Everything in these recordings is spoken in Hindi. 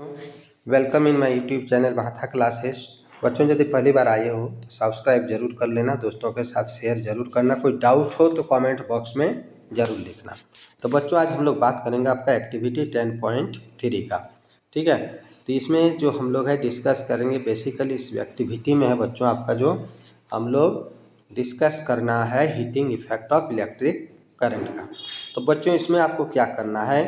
Welcome in my YouTube channel Mahatha classes. बच्चों यदि पहली बार आए हो तो सब्सक्राइब जरूर कर लेना, दोस्तों के साथ शेयर जरूर करना। कोई डाउट हो तो कमेंट बॉक्स में ज़रूर लिखना। तो बच्चों आज हम लोग बात करेंगे आपका एक्टिविटी 10.3 का। ठीक है, तो इसमें जो हम लोग है डिस्कस करेंगे बेसिकली इस एक्टिविटी में है बच्चों आपका जो हम लोग डिस्कस करना है heating effect of electric current का। तो बच्चों इसमें आपको क्या करना है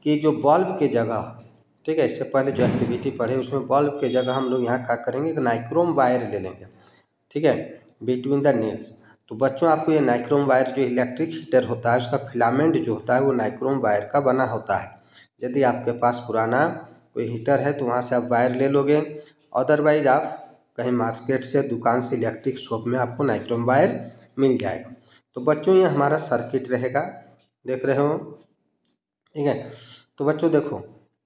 कि जो बल्ब के जगह, ठीक है, इससे पहले जो एक्टिविटी पढ़े उसमें बल्ब के जगह हम लोग यहाँ क्या करेंगे, एक नाइक्रोम वायर ले लेंगे। ठीक है, बिटवीन द नेल्स। तो बच्चों आपको ये नाइक्रोम वायर जो इलेक्ट्रिक हीटर होता है उसका फिलामेंट जो होता है वो नाइक्रोम वायर का बना होता है। यदि आपके पास पुराना कोई हीटर है तो वहाँ से आप वायर ले लोगे, अदरवाइज आप कहीं मार्केट से दुकान से इलेक्ट्रिक शॉप में आपको नाइक्रोम वायर मिल जाएगा। तो बच्चों ये हमारा सर्किट रहेगा, देख रहे हो। ठीक है, तो बच्चों देखो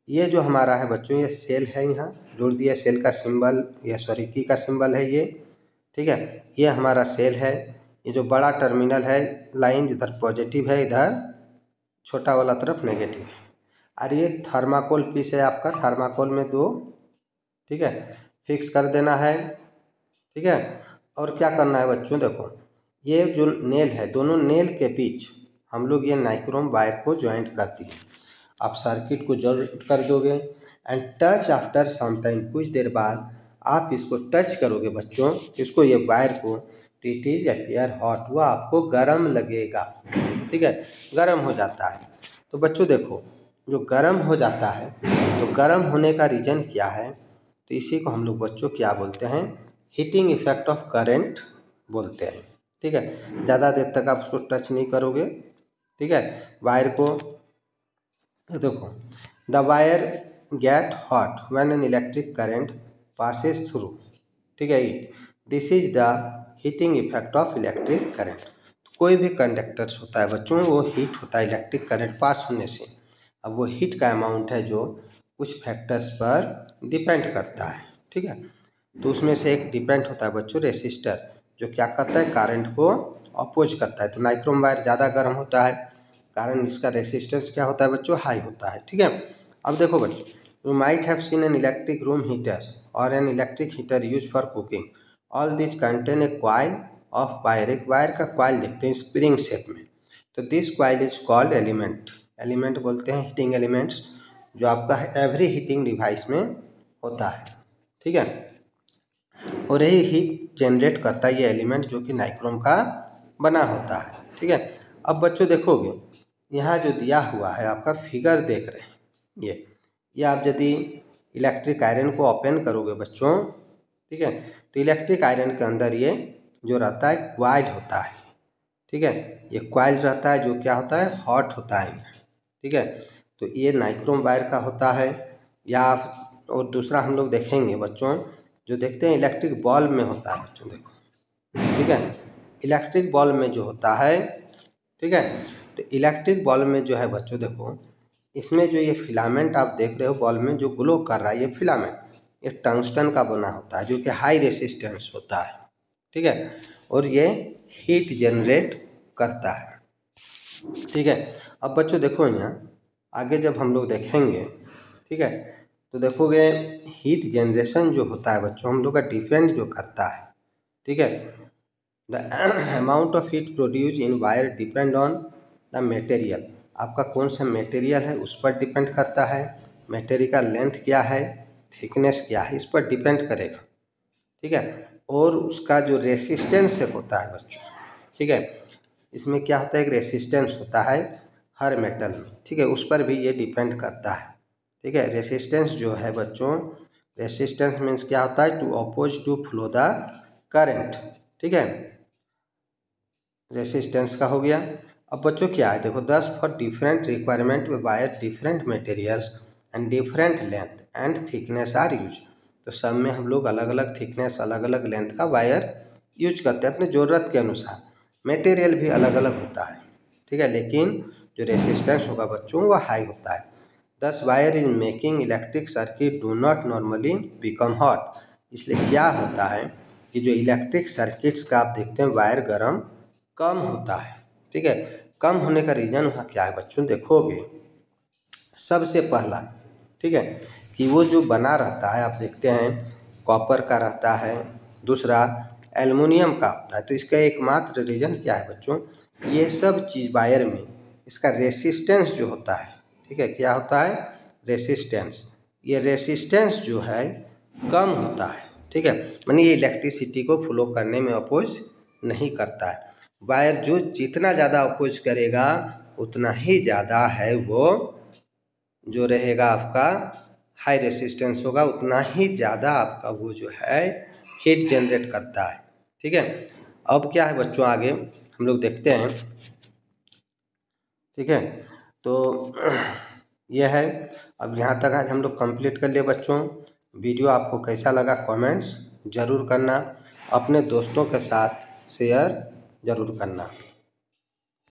ये जो हमारा है बच्चों ये सेल है, यहाँ जोड़ दिया सेल का सिंबल, या सॉरी की का सिंबल है ये। ठीक है, ये हमारा सेल है। ये जो बड़ा टर्मिनल है लाइन इधर पॉजिटिव है, इधर छोटा वाला तरफ नेगेटिव है। और ये थर्माकोल पीस है आपका, थर्माकोल में दो, ठीक है, फिक्स कर देना है। ठीक है, और क्या करना है बच्चों, देखो ये जो नेल है दोनों नेल के बीच हम लोग ये नाइक्रोम वायर को ज्वाइंट कर दिए। आप सर्किट को ज्वाइंट कर दोगे and touch after some time, कुछ देर बाद आप इसको टच करोगे बच्चों, इसको ये वायर को, तो इट इज अपीयर हॉट, वो आपको गर्म लगेगा। ठीक है, गर्म हो जाता है। तो बच्चों देखो जो गर्म हो जाता है तो गर्म होने का रीज़न क्या है, तो इसी को हम लोग बच्चों क्या बोलते हैं, हीटिंग इफेक्ट ऑफ करंट बोलते हैं। ठीक है, ज़्यादा देर तक आप उसको टच नहीं करोगे। ठीक है, वायर को देखो, the wire get hot when an electric current passes through. ठीक है, this is the heating effect of electric current. कोई भी कंडक्टर्स होता है बच्चों वो हीट होता है इलेक्ट्रिक करंट पास होने से। अब वो हीट का अमाउंट है जो कुछ फैक्टर्स पर डिपेंड करता है। ठीक है, तो उसमें से एक डिपेंड होता है बच्चों रेसिस्टर, जो क्या करता है करंट को अपोज करता है। तो नाइक्रोम वायर ज़्यादा गर्म होता है, कारण इसका रेसिस्टेंस क्या होता है बच्चों, हाई होता है। ठीक है, अब देखो बच्चों, you might have seen an electric room heater और an electric heater use for cooking. All this contain a coil of wire. एक वायर का क्वाइल देखते हैं स्प्रिंग शेप में, तो this coil is called element. Element बोलते हैं हीटिंग एलिमेंट्स, जो आपका एवरी हीटिंग डिवाइस में होता है। ठीक है, और यही हीट जनरेट करता है ये एलिमेंट जो कि नाइक्रोम का बना होता है। ठीक है, अब बच्चों देखोगे यहाँ जो दिया हुआ है आपका फिगर देख रहे हैं, ये आप यदि इलेक्ट्रिक आयरन को ओपन करोगे बच्चों, ठीक है, तो इलेक्ट्रिक आयरन के अंदर ये जो रहता है क्वाइल होता है। ठीक है, ये क्वाइल रहता है जो क्या होता है, हॉट होता है। ठीक है, तो ये नाइक्रोम वायर का होता है। या और दूसरा हम लोग देखेंगे बच्चों, जो देखते हैं इलेक्ट्रिक बल्ब में होता है बच्चों, देखो। ठीक है, इलेक्ट्रिक बल्ब में जो होता है, ठीक है, तो इलेक्ट्रिक बल्ब में जो है बच्चों देखो, इसमें जो ये फिलामेंट आप देख रहे हो बल्ब में जो ग्लो कर रहा है, ये फिलामेंट ये टंगस्टन का बना होता है जो कि हाई रेसिस्टेंस होता है। ठीक है, और ये हीट जनरेट करता है। ठीक है, अब बच्चों देखो यहाँ आगे जब हम लोग देखेंगे, ठीक है, तो देखोगे हीट जनरेशन जो होता है बच्चों हम लोग का डिपेंड जो करता है। ठीक है, the amount of heat produce in wire depend on the material. आपका कौन सा मटेरियल है उस पर डिपेंड करता है। मटेरियल का लेंथ क्या है, थिकनेस क्या है, इस पर डिपेंड करेगा। ठीक है, और उसका जो रेसिस्टेंस होता है बच्चों, ठीक है, इसमें क्या होता है एक रेसिस्टेंस होता है हर मेटल में। ठीक है, उस पर भी ये डिपेंड करता है। ठीक है, रेसिस्टेंस जो है बच्चों, रेसिस्टेंस मीन्स क्या होता है, to oppose to flow the current. ठीक है, रेसिस्टेंस का हो गया। अब बच्चों क्या है देखो, 10 for different requirement wire different materials and different length and thickness are use. तो सब में हम लोग अलग अलग थिकनेस अलग अलग लेंथ का वायर यूज करते हैं अपने ज़रूरत के अनुसार। मटेरियल भी अलग अलग होता है। ठीक है, लेकिन जो रेसिस्टेंस होगा बच्चों वो हाई होता है। 10 wire in making electric circuit do not normally become hot. इसलिए क्या होता है कि जो इलेक्ट्रिक सर्किट्स का आप देखते हैं वायर गर्म कम होता है। ठीक है, कम होने का रीज़न वहाँ क्या है बच्चों, देखोगे सबसे पहला, ठीक है, कि वो जो बना रहता है, आप देखते हैं कॉपर का रहता है, दूसरा एल्युमिनियम का होता है। तो इसका एकमात्र रीज़न क्या है बच्चों, ये सब चीज़ वायर में इसका रेसिस्टेंस जो होता है, ठीक है, क्या होता है, रेसिस्टेंस। ये रेसिस्टेंस जो है कम होता है, ठीक है, माने ये इलेक्ट्रिसिटी को फ्लो करने में अपोज नहीं करता है। वायर जो जितना ज़्यादा अपोज करेगा उतना ही ज़्यादा है वो जो रहेगा आपका हाई रेसिस्टेंस होगा, उतना ही ज़्यादा आपका वो जो है हीट जनरेट करता है, ठीक है। अब क्या है बच्चों, आगे हम लोग देखते हैं, ठीक है। तो यह है, अब यहाँ तक आज हम लोग कंप्लीट कर लिए बच्चों। वीडियो आपको कैसा लगा कमेंट्स ज़रूर करना, अपने दोस्तों के साथ शेयर ज़रूर करना।